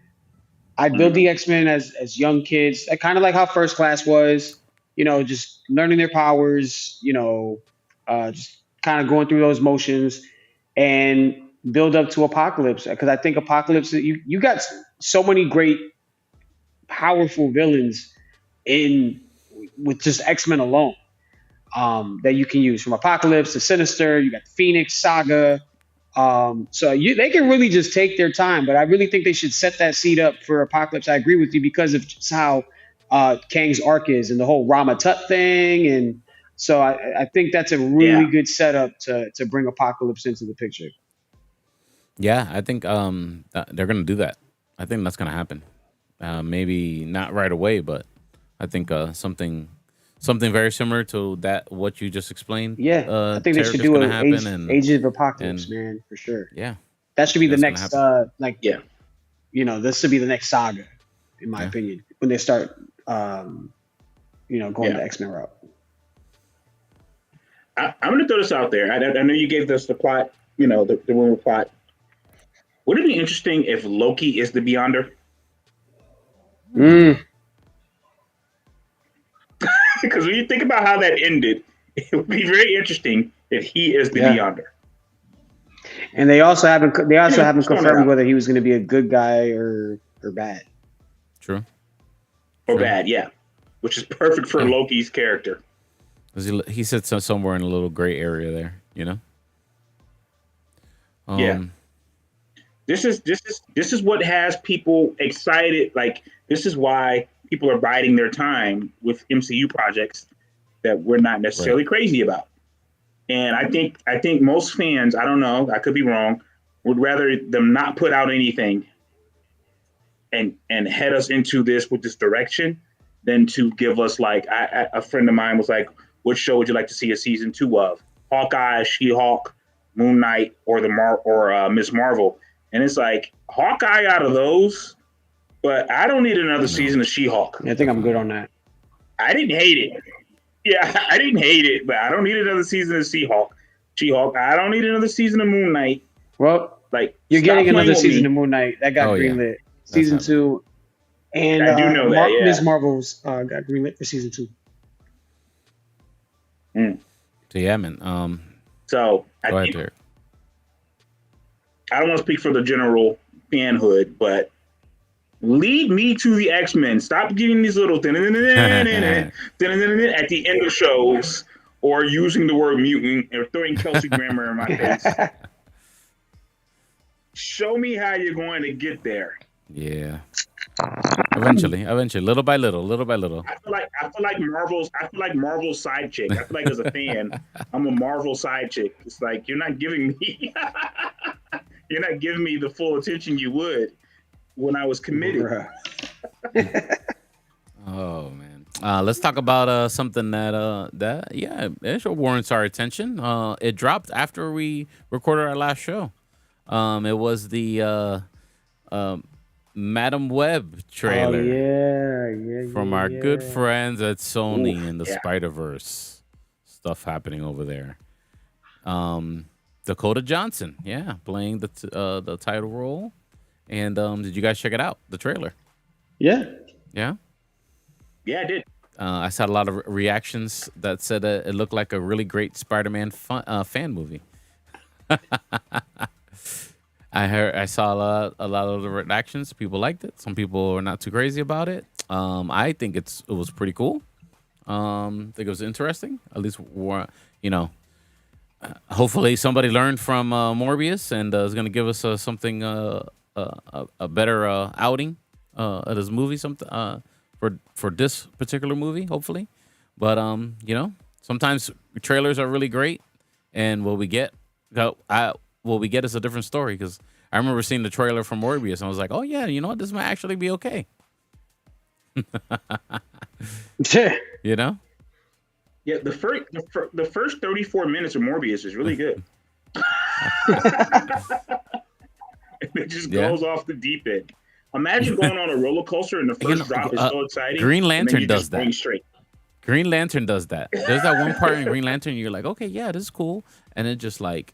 As young kids, kind of like how First Class was, just learning their powers, just kind of going through those motions and build up to Apocalypse. Because I think Apocalypse, you got so many great, powerful villains with just X-Men alone that you can use, from Apocalypse to Sinister. You got the Phoenix Saga. So they can really just take their time, but I really think they should set that seed up for Apocalypse. I agree with you because of just how Kang's arc is and the whole Rama Tut thing, and so I think that's a really good setup to bring Apocalypse into the picture. Yeah, I think they're gonna do that. I think that's gonna happen. Maybe not right away, but I think something very similar to that what you just explained. Yeah, I think they should do an Age of Apocalypse, man, for sure. Yeah, that should be the next this should be the next saga, in my opinion, when they start going the X-Men route. I'm going to throw this out there. I know you gave us the plot, the rumor plot. Would it be interesting if Loki is the Beyonder? Because when you think about how that ended, it would be very interesting if he is the Beyonder. And they also haven't confirmed whether he was going to be a good guy or bad. True. or True. bad, yeah, which is perfect for Yeah. Loki's character. 'Cause he sits somewhere in a little gray area there, you know. Yeah, this is what has people excited. Like this is why people are biding their time with MCU projects that we're not Right. necessarily crazy about. And I think most fans, I don't know, I could be wrong, would rather them not put out anything and head us into this with this direction than to give us like a friend of mine was like, "Which show would you like to see a season 2 of? Hawkeye, She-Hulk, Moon Knight, or Miss Marvel?" And it's like Hawkeye out of those, but I don't need another No. season of She-Hulk. I think I'm good on that. I didn't hate it. Yeah, I didn't hate it, but I don't need another season of She-Hulk. I don't need another season of Moon Knight. Well, Like you're stop getting playing another with season me. of Moon Knight that got Oh, yeah. greenlit. That's Season happening. 2. And I do know that, yeah. Ms. Marvel's got greenlit for season 2. So yeah, man. So I Go ahead, think Derek. I don't want to speak for the general fanhood, but lead me to the X-Men. Stop giving these little at the end of shows or using the word mutant or throwing Kelsey Grammer in my face. Show me how you're going to get there. Yeah. Eventually, little by little. I feel like Marvel's side chick. I feel like as a fan, I'm a Marvel side chick. It's like you're not giving me the full attention you would when I was committed. Oh man. Let's talk about something it sure warrants our attention. It dropped after we recorded our last show. It was the Madam Web trailer from our good friends at Sony Oof, and the yeah. Spider-Verse stuff happening over there. Dakota Johnson, playing the title role. And did you guys check it out? The trailer? Yeah. Yeah. Yeah, I did. I saw a lot of reactions that said it looked like a really great Spider-Man fan movie. I saw a lot of the reactions. People liked it. Some people are not too crazy about it. I think it was pretty cool. I think it was interesting. At least, hopefully somebody learned from Morbius and is going to give us something a better outing at his movie for this particular movie. Hopefully, but sometimes trailers are really great, and what we get is a different story. Because I remember seeing the trailer for Morbius, and I was like, oh yeah, you know what, this might actually be okay. You know. Yeah, the first 34 minutes of Morbius is really good. It just goes off the deep end. Imagine going on a roller coaster and the first drop is so exciting. Green Lantern and then you does just bring that. Straight. Green Lantern does that. There's that one part in Green Lantern you're like, okay, yeah, this is cool, and it just like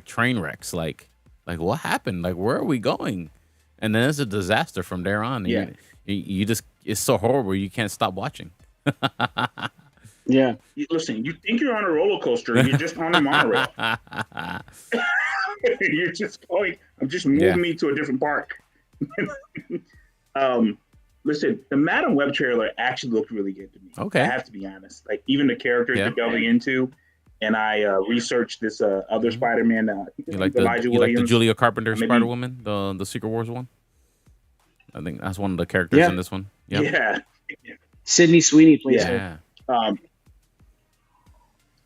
train wrecks. Like what happened? Like where are we going? And then it's a disaster from there on. Yeah. You just, it's so horrible you can't stop watching. Yeah. Listen, you think you're on a roller coaster, and you're just on a monorail. You're just going. I'm just moving me to a different park. Listen, the Madam Web trailer actually looked really good to me. Okay. I have to be honest. Like even the characters they're delving into, and I researched this other Spider-Man. You like Elijah the Williams. Julia Carpenter Maybe- Spider-Woman, the Secret Wars one? I think that's one of the characters in this one. Yep. Yeah. Sydney Sweeney plays her. Yeah.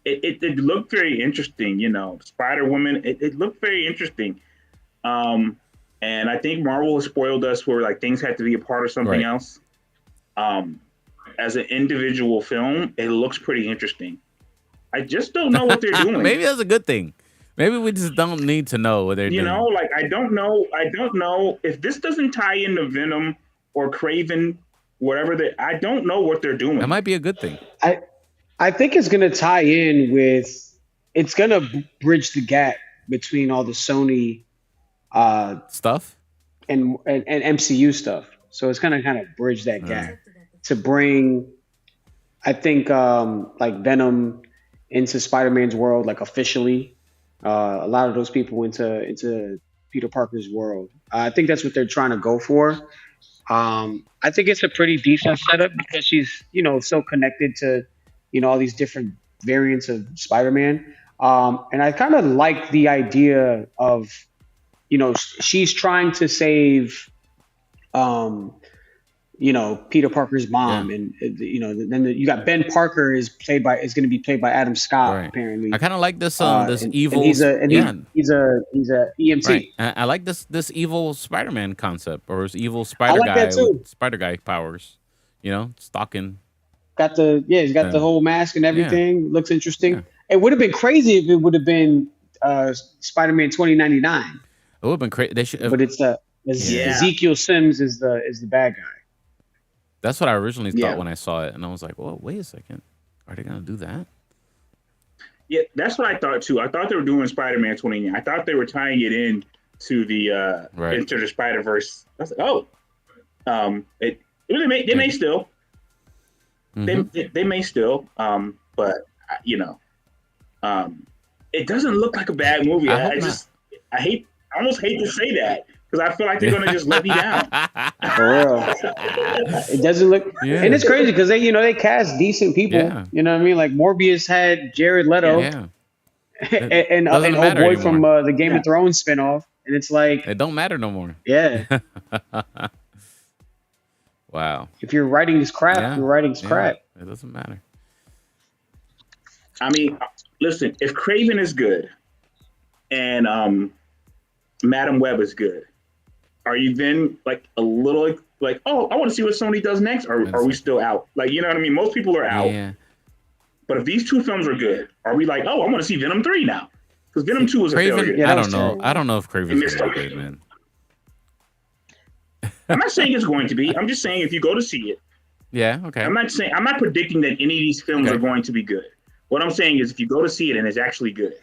It looked very interesting, Spider-Woman. It looked very interesting. And I think Marvel has spoiled us where like things have to be a part of something else. As an individual film, it looks pretty interesting. I just don't know what they're doing. Maybe that's a good thing. Maybe we just don't need to know what they're doing. Like I don't know if this doesn't tie into Venom or Craven, whatever I don't know what they're doing. That might be a good thing. I think it's going to tie in with, it's going to bridge the gap between all the Sony Stuff? and MCU stuff. So it's going to kind of bridge that gap to bring, I think, like Venom into Spider-Man's world, like officially. A lot of those people into Peter Parker's world. I think that's what they're trying to go for. I think it's a pretty decent setup because she's, so connected to, all these different variants of Spider-Man. And I kind of like the idea of, she's trying to save, um, Peter Parker's Yeah. mom, and then you got Ben Parker is going to be played by Adam Scott Right. apparently. I kind of like this this And evil he's a and yeah, he's a right. EMT. I like this evil Spider-Man concept or this evil I spider like that guy with too. spider guy powers, stalking He's got the them. whole mask and Yeah. everything. Looks Yeah. interesting. It would have been crazy if it would have been Spider-Man 2099, It would have been crazy. They should have, but it's yeah. Yeah, Ezekiel Sims is the bad guy. That's what I originally thought yeah, when I saw it and I was like, "Well, wait a second. Are they going to do that?" yeah. That's what I thought too. I thought they were doing Spider-Man 20. I thought they were tying it in to the Right. Into the Spider-Verse. I was like, oh, they may Maybe. still Mhm. they may still, but you know, it doesn't look like a bad movie. I I, hope I not. just I almost hate to say that because I feel like they're gonna just let me down. For real. It doesn't look, Yeah. and it's crazy because they cast decent people. Yeah. You know what I mean? Like Morbius had Jared Leto Yeah. and It and, doesn't old matter boy from anymore. the Game Yeah, of Thrones spinoff, and it's like, It don't matter no more. yeah, Wow. if you're writing this crap, Yeah. you're writing this Yeah. crap. It doesn't matter. I mean, listen, if Craven is good and Madam Web is good, are you then like a little like, oh, I want to see what Sony does next, or One are we second. still out? Like, you know what I mean? Most people are out, Yeah. but if these two films are good, are we like, oh, I want to see Venom 3 now? Because Venom 2 was a Craven, failure. Yeah, I that was don't know. terrible. I don't know if It Craven's missed gonna be out. good, man. I'm not saying it's going to be. I'm just saying if you go to see it, Yeah. Okay. I'm not predicting that any of these films are Okay. going to be good. What I'm saying is if you go to see it and it's actually good,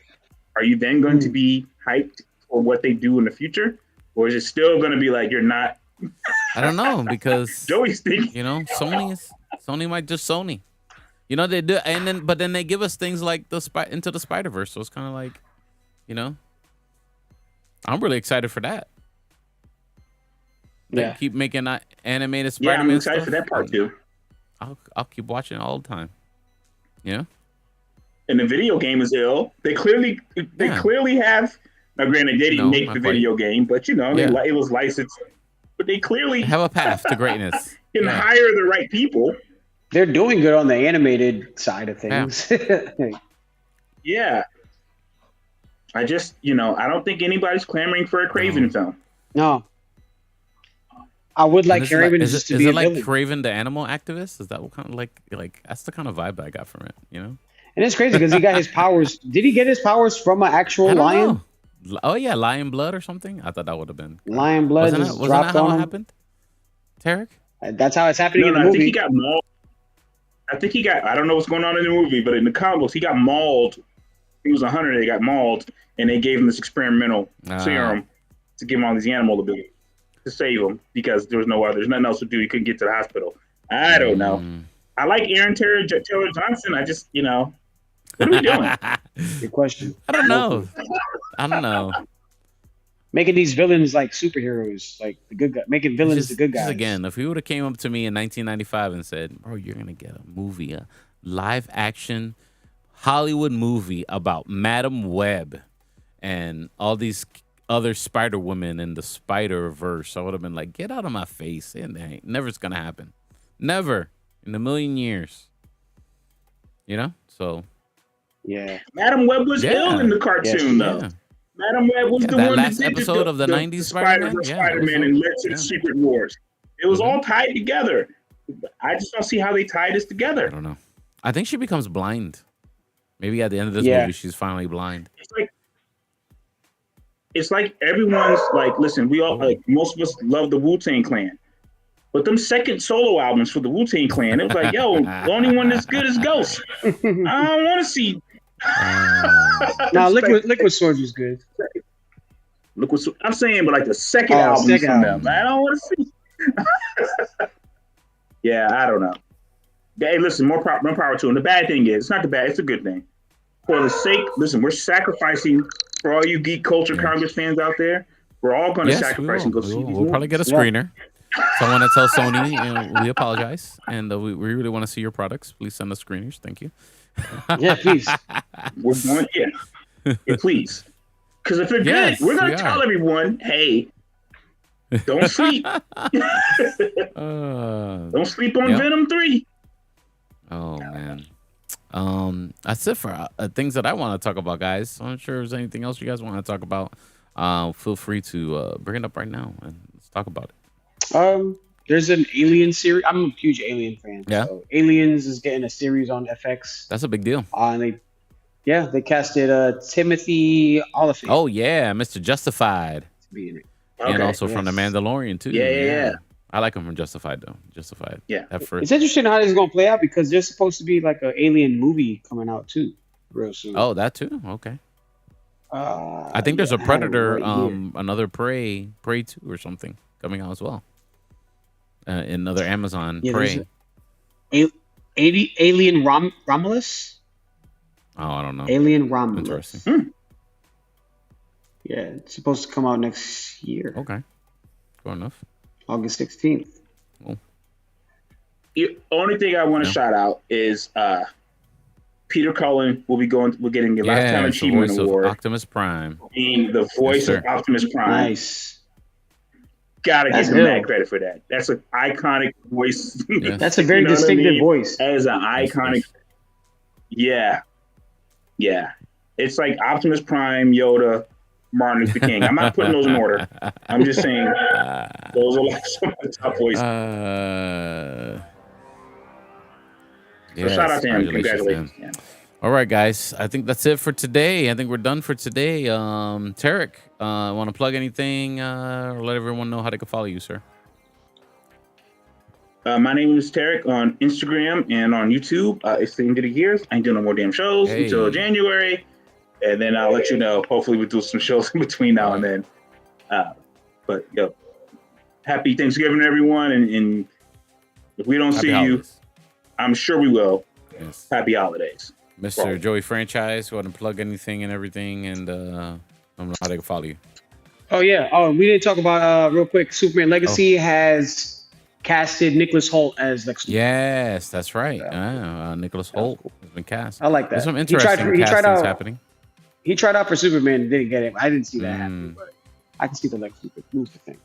are you then going to Mm. be hyped for what they do in the future? Or is it still going to be like you're not? I don't know because Joey's thinking, Sony might just Sony. They do, but then they give us things like Into the Spider Verse. So it's kind of like, you know, I'm really excited for that. They Yeah. keep making animated yeah, I'm Spider-Man excited for stuff. that part too. I'll keep watching it all the time. Yeah. And the video game is ill. They clearly Yeah. have. Now, granted, they didn't No, make not the quite. video game, but Yeah. it was licensed. But they clearly Have a path to greatness. can Yeah. hire the right people. They're doing good on the animated side of Yeah. things. Yeah, I just I don't think anybody's clamoring for a Craven No. film. No, I would And like is it like Craven is just it to is be it a like villain. Craven the animal activist? Is that what kind of like that's the kind of vibe I got from it? And it's crazy because he got his powers. Did he get his powers from an actual I don't lion? know. Oh yeah, lion blood or something. I thought that would have been. Lion blood Wasn't that just wasn't that dropped how on it him. happened, Tarek? That's how it's happening No, in the no, I think he movie. got mauled. I think he got. I don't know what's going on in the movie, but in the comic books, he got mauled. He was a hunter. They got mauled, and they gave him this experimental Ah. serum to give him all these animal abilities to save him because there was no other. There's nothing else to do. He couldn't get to the hospital. I don't know. Mm. I like Aaron Taylor Johnson. I just what are we doing? Good question. I don't No know. clue. I don't know. Making these villains like superheroes, like the good guy, making villains the good Just guys. again, if he would have came up to me in 1995 and said, "Bro, you're gonna get a movie, a live action Hollywood movie about Madam Web and all these other Spider Women in the Spider Verse," I would have been like, "Get out of my face! It ain't never's gonna happen, never in a million years." So Yeah, Madam Web was ill in yeah, the cartoon, though. yeah, Madam Web was yeah. the That one last that did episode of the the '90s Spider-Man, yeah, it was Spider-Man and led to the yeah. Secret Wars. It was Hmm. all tied together. I just don't see how they tie this I together. don't know. I think she becomes blind. Maybe at the end of this yeah, movie, she's finally blind. It's like everyone's like, listen, we all Oh. like most of us love the Wu-Tang Clan. But them second solo albums for the Wu-Tang Clan, it was like, yo, the only one that's good is Ghost. I don't want to see. no, It's like, Liquid Swords was good. look what I'm saying, but like the second Oh, album second from album. them, I don't want to see. Yeah, I don't know. Hey, listen, more power to them. The bad thing is, it's not the bad, it's a good thing. For the sake, listen, we're sacrificing for all you geek culture Yeah. Congress fans out there. We're all going to Yes, we sacrifice will. and go We see will. these We'll probably movies. get a Yeah. screener. So I want to tell Sony, we apologize, and we really want to see your products. Please send us screeners. Thank you. Yeah, please. We're going, yeah, please. Because if they're Yes, good, we're going we to are. tell everyone, hey, don't sleep. Don't sleep on Yep. Venom 3. Oh man. That's it for things that I want to talk about, guys. I'm not sure if there's anything else you guys want to talk about. Feel free to bring it up right now and let's talk about it. There's an Alien series. I'm a huge Alien fan. Yeah. So Aliens is getting a series on FX. That's a big deal. And they casted Timothy Olyphant Oh yeah, Mr. Justified, to be in it. and Okay. also from The Mandalorian too. Yeah. I like him from Justified though. Justified. Yeah. At It's first. interesting how this is gonna play out because there's supposed to be like an Alien movie coming out too, real soon. Oh, that too. Okay. I think there's a I had it Predator, right here. another Prey 2 or something coming out as well. Another Amazon Yeah, Prey. there's Alien Romulus. Oh, I don't know. Alien Romulus. Interesting. Yeah, it's supposed to come out next year, Okay. Good enough. August 16th. The only thing I want to shout out is Peter Cullen will be getting the Lifetime it's the Achievement voice of Award, Optimus Prime. being the voice Yes, of sir. Optimus Prime. Nice. Gotta That's give him ill. mad credit for that. That's an iconic voice. Yeah. That's a very You know what I distinctive mean? voice. As an Yes, iconic, yes. yeah. It's like Optimus Prime, Yoda, Martin Luther King. I'm not putting those in order. I'm just saying those are like some of the top voices. So shout out to him. Congratulations. to him. All right, guys. I think that's it for today. I think we're done for today. Tarek, want to plug anything or let everyone know how they can follow you, sir? My name is Tarek on Instagram and on YouTube. It's the end of the year. I ain't doing no more damn shows until January. And then I'll let you know. Hopefully we'll do some shows in between now and then. But happy Thanksgiving, everyone. And if we don't see you, I'm sure we will. Yes. Happy holidays. Mr. Joey Franchise, want to plug anything and everything and let them know how they can follow you. Oh yeah. Oh, we didn't talk about real quick. Superman Legacy has casted Nicholas Hoult as Lex Luthor. Yes, that's right. Nicholas Hoult cool. has been cast. I like that. There's some interesting castings happening. He tried out for Superman and didn't get it. I didn't see that happen, but I can see the Lex Luthor thing.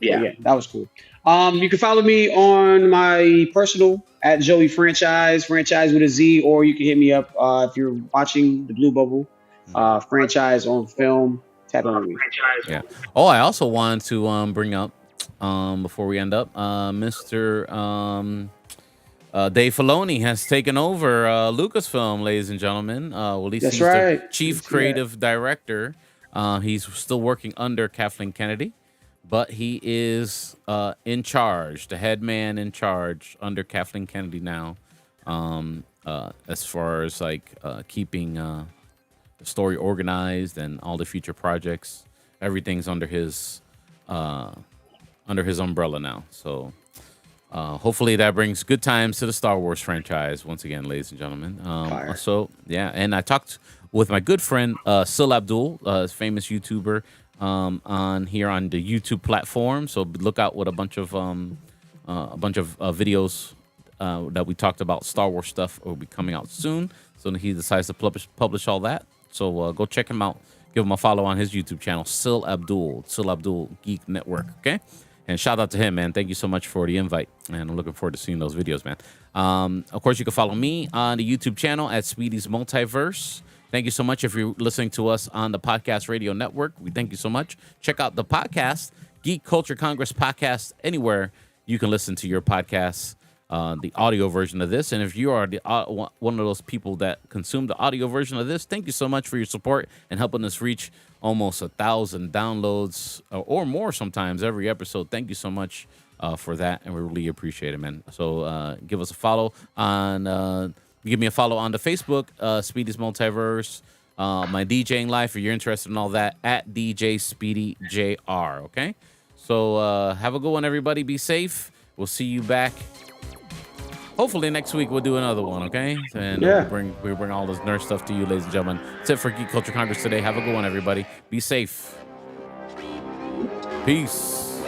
Yeah, that was cool. You can follow me on my personal at Joey Franchise with a Z, or you can hit me up if you're watching the Blue Bubble Franchise on film. Tap on me. Yeah. Oh, I also wanted to bring up before we end up, Mr. Dave Filoni has taken over Lucasfilm, ladies and gentlemen. Well, at least That's he's right. the chief creative director. He's still working under Kathleen Kennedy, but he is in charge, the head man in charge under Kathleen Kennedy now, as far as like keeping the story organized and all the future projects. Everything's under his umbrella now. So hopefully that brings good times to the Star Wars franchise once again, ladies and gentlemen. So yeah, and I talked with my good friend Sil Abdul, famous YouTuber, on here on the YouTube platform. So look out with a bunch of videos that we talked about Star Wars stuff will be coming out soon. So he decides to publish all that. So go check him out. Give him a follow on his YouTube channel, Sil Abdul Geek Network. Okay. And shout out to him, man. Thank you so much for the invite. And I'm looking forward to seeing those videos, man. Of course, you can follow me on the YouTube channel at Speedy's Multiverse. Thank you so much if you're listening to us on the Podcast Radio Network. We thank you so much. Check out the podcast, Geek Culture Congress Podcast, anywhere you can listen to your podcasts, the audio version of this. And if you are one of those people that consume the audio version of this, thank you so much for your support and helping us reach almost 1,000 downloads or more sometimes every episode. Thank you so much for that, and we really appreciate it, man. So give us a follow on, give me a follow on the Facebook, Speedy's Multiverse, my DJing life, if you're interested in all that, at DJ Speedy JR, okay? So have a good one, everybody. Be safe. We'll see you back. Hopefully next week we'll do another one, okay? And we'll bring all this nerd stuff to you, ladies and gentlemen. That's it for Geek Culture Congress today. Have a good one, everybody. Be safe. Peace.